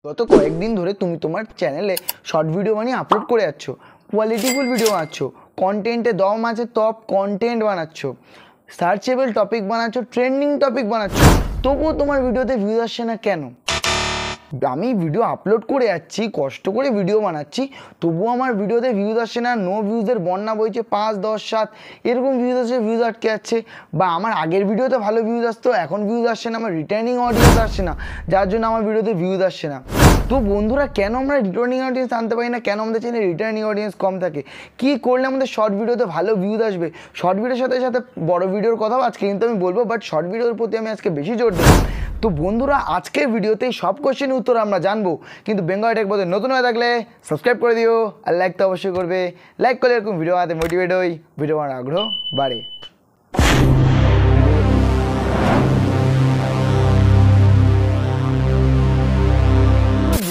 গত কয়েকদিন ধরে তুমি তোমার চ্যানেলে শর্ট ভিডিও বানিয়ে আপলোড করে যাচ্ছ, কোয়ালিটিফুল ভিডিও বানাচ্ছ, কন্টেন্টে দম আছে, টপ কন্টেন্ট বানাচ্ছ, সার্চেবল টপিক বানাচ্ছ, ট্রেন্ডিং টপিক বানাচ্ছ, তবুও তোমার ভিডিওতে ভিউজ আসছে না কেন? আমি ভিডিও আপলোড করে যাচ্ছি, কষ্ট করে ভিডিও বানাচ্ছি, তবুও আমার ভিডিওতে ভিউজ আসছে না। নো ভিউজের বন্যা বইছে, 5, 10, 7 এরকম ভিউজ আসছে, ভিউজ আটকে যাচ্ছে। বা আমার আগের ভিডিওতে ভালো ভিউজ আসতো, এখন ভিউজ আসছে না, আমার রিটার্নিং অডিয়েন্স আসছে না, যার জন্য আমার ভিডিওতে ভিউজ আসছে না। তো বন্ধুরা, কেন আমরা রিটার্নিং অডিয়েন্স আনতে পারি না? কেন আমাদের চ্যানেলে রিটার্নিং অডিয়েন্স কম থাকে? কী করলে আমাদের শর্ট ভিডিওতে ভালো ভিউজ আসবে? শর্ট ভিডিওর সাথে সাথে বড় ভিডিওর কথাও আজকে কিন্তু আমি বলবো, বাট শর্ট ভিডিওর প্রতি আমি আজকে বেশি জোর দেবো। তো বন্ধুরা, আজকের ভিডিওতে সব কোশ্চেনের উত্তর আমরা জানবো, কিন্তু বেঙ্গলি টেক বলতে নতুন হয়ে থাকলে সাবস্ক্রাইব করে দিও, আর লাইক তো অবশ্যই করবে। লাইক করলে এরকম ভিডিও বানাতে মোটিভেট হই, ভিডিও বানানোর আগ্রহ বাড়ে।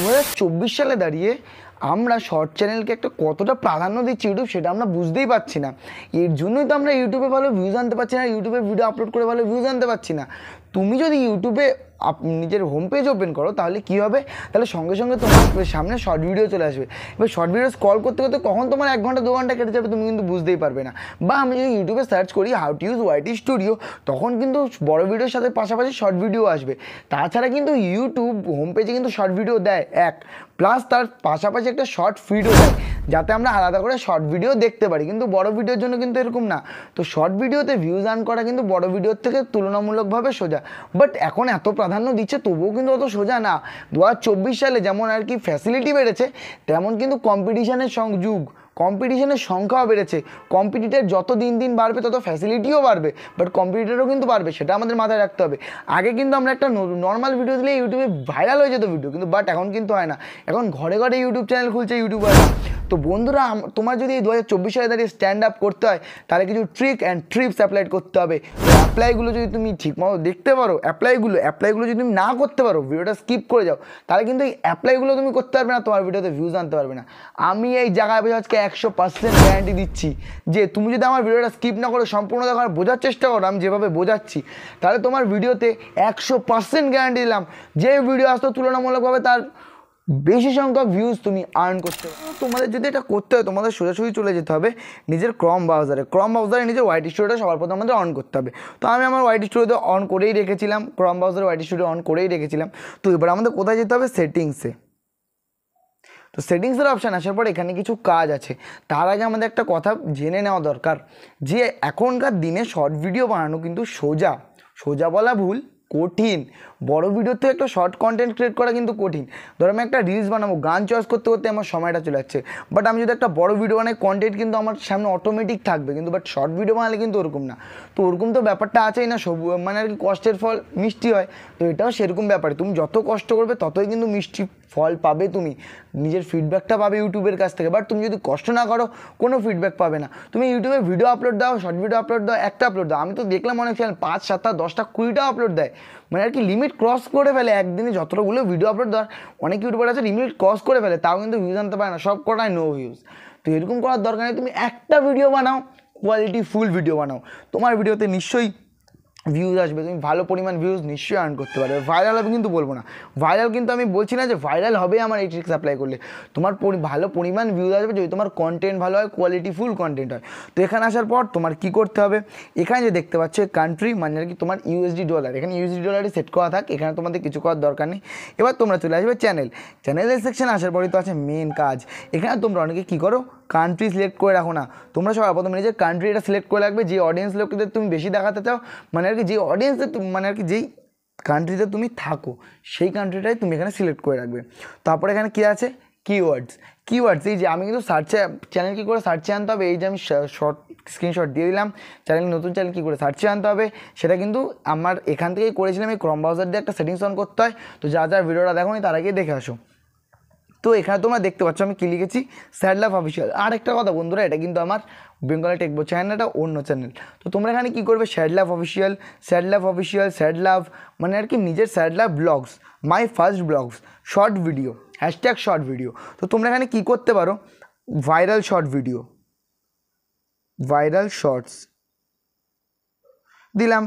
2024 সালে দাঁড়িয়ে আমরা শর্ট চ্যানেলকে একটা কতটা প্রাধান্য দিচ্ছি ইউটিউব, সেটা আমরা বুঝতেই পারছি না। এর জন্যই তো আমরা ইউটিউবে ভালো ভিউজ আনতে পারছি না, ইউটিউবে ভিডিও আপলোড করে ভালো ভিউজ আনতে পারছি না। তুমি যদি ইউটিউবে নিজের হোম পেজ ওপেন করো, তাহলে কী হবে? তাহলে সঙ্গে সঙ্গে তোমার সামনে শর্ট ভিডিও চলে আসবে। এবার শর্ট ভিডিও স্ক্রল করতে করতে কখন তোমার 1 ঘন্টা 2 ঘন্টা কেটে যাবে তুমি কিন্তু বুঝতেই পারবে না। বা আমি যদি ইউটিউবে সার্চ করি how to use YT studio, তখন কিন্তু বড় ভিডিওর সাথে পাশাপাশি শর্ট ভিডিও আসবে। তাছাড়া কিন্তু ইউটিউব হোম পেজে কিন্তু শর্ট ভিডিও দেয় প্লাস তার পাশাপাশি একটা শর্ট ফিডও দেয়, যাতে আমরা আলাদা করে শর্ট ভিডিও দেখতে পারি। কিন্তু বড় ভিডিওর জন্য কিন্তু এরকম না। তো শর্ট ভিডিওতে ভিউজ আর্ন করা কিন্তু বড় ভিডিওর থেকে তুলনামূলকভাবে সোজা, বাট এখন এত প্রাধান্য দিচ্ছে তবুও কিন্তু অত সোজা না। 2024 সালে যেমন আর কি ফ্যাসিলিটি বেড়েছে, তেমন কিন্তু কম্পিটিশনের যুগ, কম্পিটিশনের সংখ্যাও বেড়েছে। কম্পিটিটার যত দিন দিন বাড়বে তত ফ্যাসিলিটিও বাড়বে, বাট কম্পিটিটারও কিন্তু বাড়বে, সেটা আমাদের মাথায় রাখতে হবে। আগে কিন্তু আমরা একটা নর্মাল ভিডিও দিলে ইউটিউবে ভাইরাল হয়ে যেত ভিডিও, কিন্তু বাট এখন কিন্তু হয় না। এখন ঘরে ঘরে ইউটিউব চ্যানেল খুলছে ইউটিউবাররা। তো বন্ধুরা, তোমার যদি 2024 সালে দাঁড়িয়ে স্ট্যান্ড আপ করতে হয়, তাহলে কিছু ট্রিক অ্যান্ড ট্রিপস অ্যাপ্লাই করতে হবে। অ্যাপ্লাইগুলো যদি তুমি ঠিকমতো দেখতে পারো, অ্যাপ্লাইগুলো যদি তুমি না করতে পারো, ভিডিওটা স্কিপ করে যাও, তাহলে কিন্তু এই অ্যাপ্লাইগুলো তুমি করতে পারবে না, তোমার ভিডিওতে ভিউজ আনতে পারবে না। আমি এই জায়গায় আজকে 100% গ্যারান্টি দিচ্ছি যে তুমি যদি আমার ভিডিওটা স্কিপ না করে সম্পূর্ণ দেখার বোঝার চেষ্টা করো, আমি যেভাবে বোঝাচ্ছি, তাহলে তোমার ভিডিওতে 100% গ্যারান্টি দিলাম যে ভিডিও আসতো তুলনামূলকভাবে তার বেশি সংখ্যক ভিউজ তুমি আর্ন করতে পারো। তোমাদের যদি এটা করতে হয়, তোমাদের সোজাসুজি চলে যেতে হবে নিজের ক্রম ব্রাউজারে নিজের ওয়াইটি স্টুডিওটা সবার প্রথমে আমাদের অন করতে হবে। তো আমি আমার ওয়াইটি স্টুডিওতে অন করেই রেখেছিলাম, ক্রম ব্রাউজারে ওয়াইটি স্টুডিও অন করেই রেখেছিলাম। তো এবার আমাদের কোথায় যেতে হবে? সেটিংসে। তো সেটিংসের অপশান আসার পর এখানে কিছু কাজ আছে। তার আগে আমাদের একটা কথা জেনে নেওয়া দরকার যে এখনকার দিনে শর্ট ভিডিও বানানো কিন্তু সোজা বলা ভুল, কঠিন। বড় ভিডিওর থেকে একটা শর্ট কন্টেন্ট ক্রিয়েট করা কিন্তু কঠিন। ধরো আমি একটা রিলস বানাবো, গান চয়েস করতে করতে আমার সময়টা চলে যাচ্ছে, বাট আমি যদি একটা বড় ভিডিও বানাই, কন্টেন্ট কিন্তু আমার সামনে অটোমেটিক থাকবে, কিন্তু বাট শর্ট ভিডিও বানালে কিন্তু ওরকম না। তো ওরকম তো ব্যাপারটা আছেই না, মানে আর কি কষ্টের ফল মিষ্টি হয়, তো এটাও সেরকম ব্যাপারে। তুমি যত কষ্ট করবে ততই কিন্তু মিষ্টি ফল পাবে, তুমি নিজের ফিডব্যাকটা পাবে ইউটিউবের কাছ থেকে। বাট তুমি যদি কষ্ট না করো, কোনো ফিডব্যাক পাবে না। তুমি ইউটিউবে ভিডিও আপলোড দাও, শর্ট ভিডিও আপলোড দাও, একটা আপলোড দাও, আমি তো দেখলাম অনেক চ্যানেল 5, 7, 10টা, 20টা আপলোড দেয়, মানে আর কি লিমিট ক্রস করে ফেলে। একদিনে যতগুলো ভিডিও আপলোড দেওয়ার অনেক ইউটিউবার আছে লিমিট ক্রস করে ফেলে, তাও কিন্তু ভিউজ আনতে পারে না, সব কটায় নো ভিউজ। তো এরকম করার দরকার নেই। তুমি একটা ভিডিও বানাও, কোয়ালিটি ফুল ভিডিও বানাও, তোমার ভিডিওতে নিশ্চয়ই ভিউজ আসবে, তুমি ভালো পরিমাণ ভিউজ নিশ্চয়ই আর্ন করতে পারবে। ভাইরাল হবে কিন্তু বলবো না, ভাইরাল কিন্তু আমি বলছি না যে ভাইরাল হবে আমার এই ট্রিক্স অ্যাপ্লাই করলে। তোমার ভালো পরিমাণ ভিউজ আসবে যদি তোমার কন্টেন্ট ভালো হয়, কোয়ালিটি ফুল কন্টেন্ট হয়। তো এখানে আসার পর তোমার কি করতে হবে? এখানে যে দেখতে পাচ্ছ কান্ট্রি, মানে আর কি তোমার ইউএসডি ডলার, এখানে ইউএসডি ডলারই সেট করা থাক, এখানে তোমাদের কিছু করার দরকার নেই। এবার তোমরা চলে আসবে চ্যানেলের সেকশন। আসার পরই তো আছে মেন কাজ। এখানে তোমরা অনেকে কী করো, কান্ট্রি সিলেক্ট করে রাখো না। তোমরা সবাই প্রথমে নিজের কান্ট্রিটা সিলেক্ট করে রাখবে, যে অডিয়েন্স লোকদের তুমি বেশি দেখাতে চাও, মানে আর কি যে অডিয়েন্সে মানে আর কি যেই কান্ট্রিতে তুমি থাকো, সেই কান্ট্রিটাই তুমি এখানে সিলেক্ট করে রাখবে। তারপরে এখানে কী আছে? কিওয়ার্ডস। এই যে আমি কিন্তু চ্যানেল কী করে সার্চে আনতে হবে, এই যে আমি শর্ট স্ক্রিনশট দিয়ে দিলাম, নতুন চ্যানেল কী করে সার্চে আনতে হবে সেটা কিন্তু আমার এখান থেকেই করেছিলাম। এই ক্রম ব্রাউজার দিয়ে একটা সেটিংস অন করতে হয়। তো যা ভিডিওটা দেখো নি তার আগে দেখে আসো। তো এখানে তোমরা দেখতে পাচ্ছ আমি কি লিখেছি, স্যাড লাভ অফিসিয়াল। আর একটা কথা বন্ধুরা, এটা কিন্তু আমার বেঙ্গলি টেক বো চ্যানেল, এটা অন্য চ্যানেল। তো তোমরা এখানে কী করবে, sad love official, sad love মানে আর কি নিজের sad love blogs, my first blogs, short video, hashtag short video. তো তোমরা এখানে কী করতে পারো, ভাইরাল শর্টস দিলাম,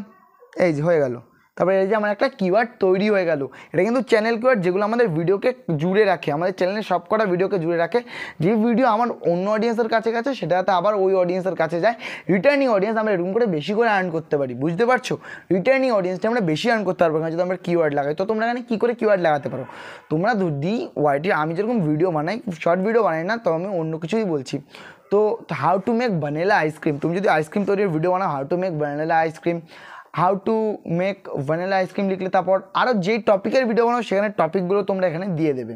এই যে হয়ে গেল। তারপরে এই যে আমার একটা কিওয়ার্ড তৈরি হয়ে গেল। এটা কিন্তু চ্যানেল কিওয়ার্ড, যেগুলো আমাদের ভিডিওকে জুড়ে রাখে, আমাদের চ্যানেলের সব কটা ভিডিওকে জুড়ে রাখে। যে ভিডিও আমার অন্য অডিয়েন্সের কাছে গেছে সেটাতে আবার ওই অডিয়েন্সের কাছে যায়। রিটার্নিং অডিয়েন্স আমরা এরকম করে বেশি করে আর্ন করতে পারি, বুঝতে পারছো? রিটার্নিং অডিয়েন্সটা আমরা বেশি আর্ন করতে পারবো যদি আমরা কিওয়ার্ড লাগাই। তো তোমরা এখানে কী করে কিওয়ার্ড লাগাতে পারো? তোমরা যদি ওয়াইটি, আমি যেরকম ভিডিও বানাই, শর্ট ভিডিও বানাই না, তো আমি অন্য কিছুই বলছি। তো how to make vanilla ice cream, তুমি যদি আইসক্রিম তৈরির ভিডিও বানাও, how to make vanilla ice cream, how to make vanilla ice cream লিখলে তারপর আরও যেই টপিকের ভিডিও বানাও সেখানে টপিকগুলো তোমরা এখানে দিয়ে দেবে।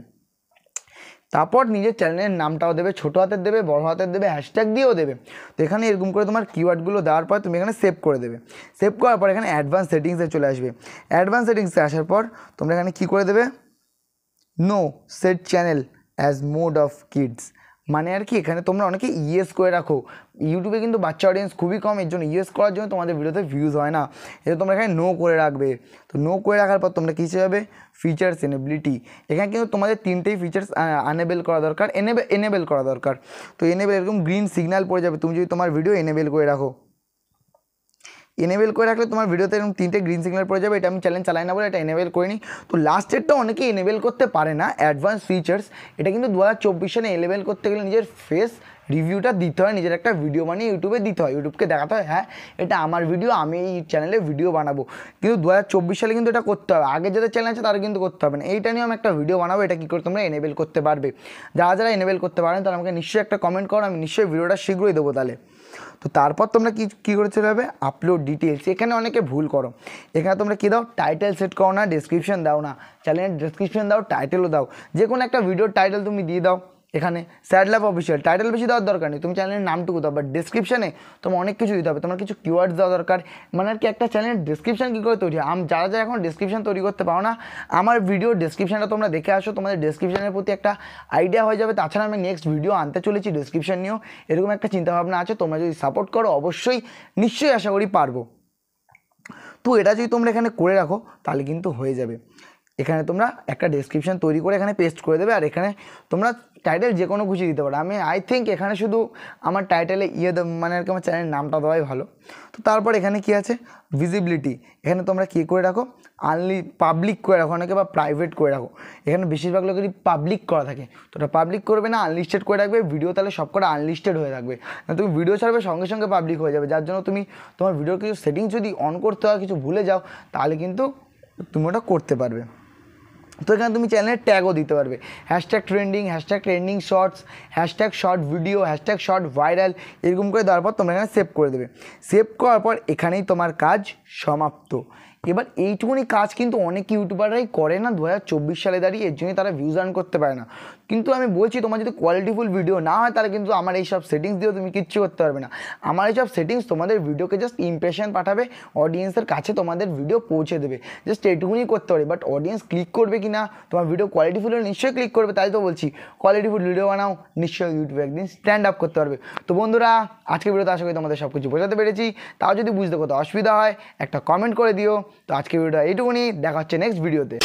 তারপর নিজের চ্যানেলের নামটাও দেবে, ছোটো হাতের দেবে, বড় হাতের দেবে, হ্যাশট্যাগ দিয়েও দেবে। তো এখানে এরকম করে তোমার কিওয়ার্ডগুলো দেওয়ার পর তুমি এখানে সেভ করে দেবে। সেভ করার পর এখানে অ্যাডভান্স সেটিংসে চলে আসবে। অ্যাডভান্স সেটিংসে আসার পর তোমরা এখানে কী করে দেবে, no set channel as mode of kids, মানে আর কি এখানে তোমরা অনেকে ইয়েস করে রাখো। ইউটিউবে কিন্তু বাচ্চা অডিয়েন্স খুবই কম, এর জন্য ইয়েস করার জন্য তোমাদের ভিডিওতে ভিউজ হয় না। এটা তোমরা এখানে নো করে রাখবে। তো নো করে রাখার পর তোমরা কী যাবে, ফিচার্স এনেবিলিটি, এখানে কিন্তু তোমাদের তিনটেই ফিচার্স আনেবেল করা দরকার, এনেবেল করা দরকার। তো এনেবেল এরকম গ্রিন সিগন্যাল পড়ে যাবে তুমি যদি তোমার ভিডিও এনেবেল করে রাখো। এনেবেল করে রাখলে তোমার ভিডিওতে এরকম তিনটে গ্রিন সিগন্যাল পড়ে যাবে। এটা আমি চ্যালেঞ্জ চালাই না বলে এটা এনেবেল করে নিই। তো লাস্টেরটা অনেকেই এনেবেল করতে পারে না, অ্যাডভান্স ফিচার্স। এটা কিন্তু 2024 সালে এনেবেল করতে গেলে নিজের ফেস রিভিউটা দিতে হয়, নিজের একটা ভিডিও বানিয়ে ইউটিউবে দিতে হয়, ইউটিউবকে দেখাতে হয় হ্যাঁ এটা আমার ভিডিও, আমি এই চ্যানেলে ভিডিও বানাবো। কিন্তু 2024 সালে কিন্তু এটা করতে হবে, আগে যাদের চ্যানেল আছে তারা কিন্তু করতে হবে না। এইটা নিয়ে আমি একটা ভিডিও বানাবো, এটা কী করে তোমরা এনেবেল করতে পারবে। যারা যারা এনেবেল করতে পারেন তারা আমাকে নিশ্চয়ই একটা কমেন্ট করো, আমি নিশ্চয়ই ভিডিওটা শীঘ্রই দেবো তাহলে। তো তারপর তোমরা কী করে চলে যাবে, আপলোড ডিটেলস। এখানে অনেকে ভুল করো, এখানে তোমরা কী দাও, টাইটেল সেট করো না, ডেসক্রিপশন দাও না, চ্যানেলের ডেসক্রিপশন দাও, টাইটেলও দাও, যে কোনো একটা ভিডিওর টাইটেল তুমি দিয়ে দাও। এখানে স্যাড লাভ অফিসিয়াল, টাইটেল বেশি দেওয়ার দরকার নেই, তুমি চ্যানেলের নামটুকু দাও, বাট ডেসক্রিপশনে তোমার অনেক কিছু দিতে হবে, তোমার কিছু কিওয়ার্ডস দেওয়া দরকার। মানে আর কি একটা চ্যানেলের ডেসক্রিপশন কী করে তৈরি হয়, যারা যারা এখন ডেসক্রিপশন তৈরি করতে পারো না, আমার ভিডিওর ডেসক্রিপশনটা তোমরা দেখে আসো, তোমাদের ডেসক্রিপশনের প্রতি একটা আইডিয়া হয়ে যাবে। তাছাড়া আমি নেক্সট ভিডিও আনতে চলেছি ডেসক্রিপশন নিয়েও, এরকম একটা চিন্তাভাবনা আছে। তোমরা যদি সাপোর্ট করো অবশ্যই নিশ্চয়ই আশা করি পারবো। তো এটা যদি তোমরা এখানে করে রাখো তাহলে কিন্তু হয়ে যাবে। এখানে তোমরা একটা ডেসক্রিপশন তৈরি করে এখানে পেস্ট করে দেবে, আর এখানে তোমরা টাইটেল যে কোনো কিছু দিতে পারো। আমি আই থিঙ্ক এখানে শুধু আমার টাইটেলে মানে আর কি আমার চ্যানেলের নামটা দেওয়াই ভালো। তো তারপর এখানে কি আছে, ভিজিবিলিটি, এখানে তোমরা কী করে রাখো, পাবলিক করে রাখো অনেকে, বা প্রাইভেট করে রাখো। এখানে বেশিরভাগ লোকেরই পাবলিক করা থাকে, তো ওটা পাবলিক করবে না, আনলিস্টেড করে রাখবে। ভিডিও তাহলে সব কটা আনলিস্টেড হয়ে থাকবে, তুমি ভিডিও ছাড়বে সঙ্গে সঙ্গে পাবলিক হয়ে যাবে, যার জন্য তুমি তোমার ভিডিওর কিছু সেটিংস যদি অন করতে হয়, কিছু ভুলে যাও, তাহলে কিন্তু তুমি ওটা করতে পারবে। তো এখানে তুমি চ্যানেলের ট্যাগও দিতে পারবে, hashtag trending shorts, hashtag short video, hashtag short viral, এরকম করে দেওয়ার পর তোমরা এখানে সেভ করে দেবে। সেভ করার পর এখানেই তোমার কাজ সমাপ্ত। এবার এইটুকুনি কাজ কিন্তু অনেক ইউটিউবাররাই করে না 2024 সালে দাঁড়িয়ে, এর জন্যই তারা ভিউজ আর্ন করতে পারে না। কিন্তু আমি বলছি তোমার যদি কোয়ালিটিফুল ভিডিও না হয় তাহলে কিন্তু আমার এইসব সেটিংস দিয়েও তুমি কিচ্ছু করতে পারবে না। আমার এইসব সেটিংস তোমাদের ভিডিওকে জাস্ট ইমপ্রেশন পাঠাবে, অডিয়েন্সের কাছে তোমাদের ভিডিও পৌঁছে দেবে, জাস্ট এইটুকুনি করতে পারি। বাট অডিয়েন্স ক্লিক করবে কি না, তোমার ভিডিও কোয়ালিটিফুল হলে নিশ্চয়ই ক্লিক করবে, তাই তো বলছি কোয়ালিটিফুল ভিডিও বানাও, নিশ্চয়ই ইউটিউবে একদিন স্ট্যান্ড আপ করতে পারবে। তো বন্ধুরা আজকের ভিডিওতে আশা করি তোমাদের সব কিছু বোঝাতে পেরেছি। তাও যদি বুঝতে কোথাও অসুবিধা হয় একটা কমেন্ট করে দিও। তো আজকের ভিডিওটা এইটুকুনি, দেখা হচ্ছে নেক্সট ভিডিওতে।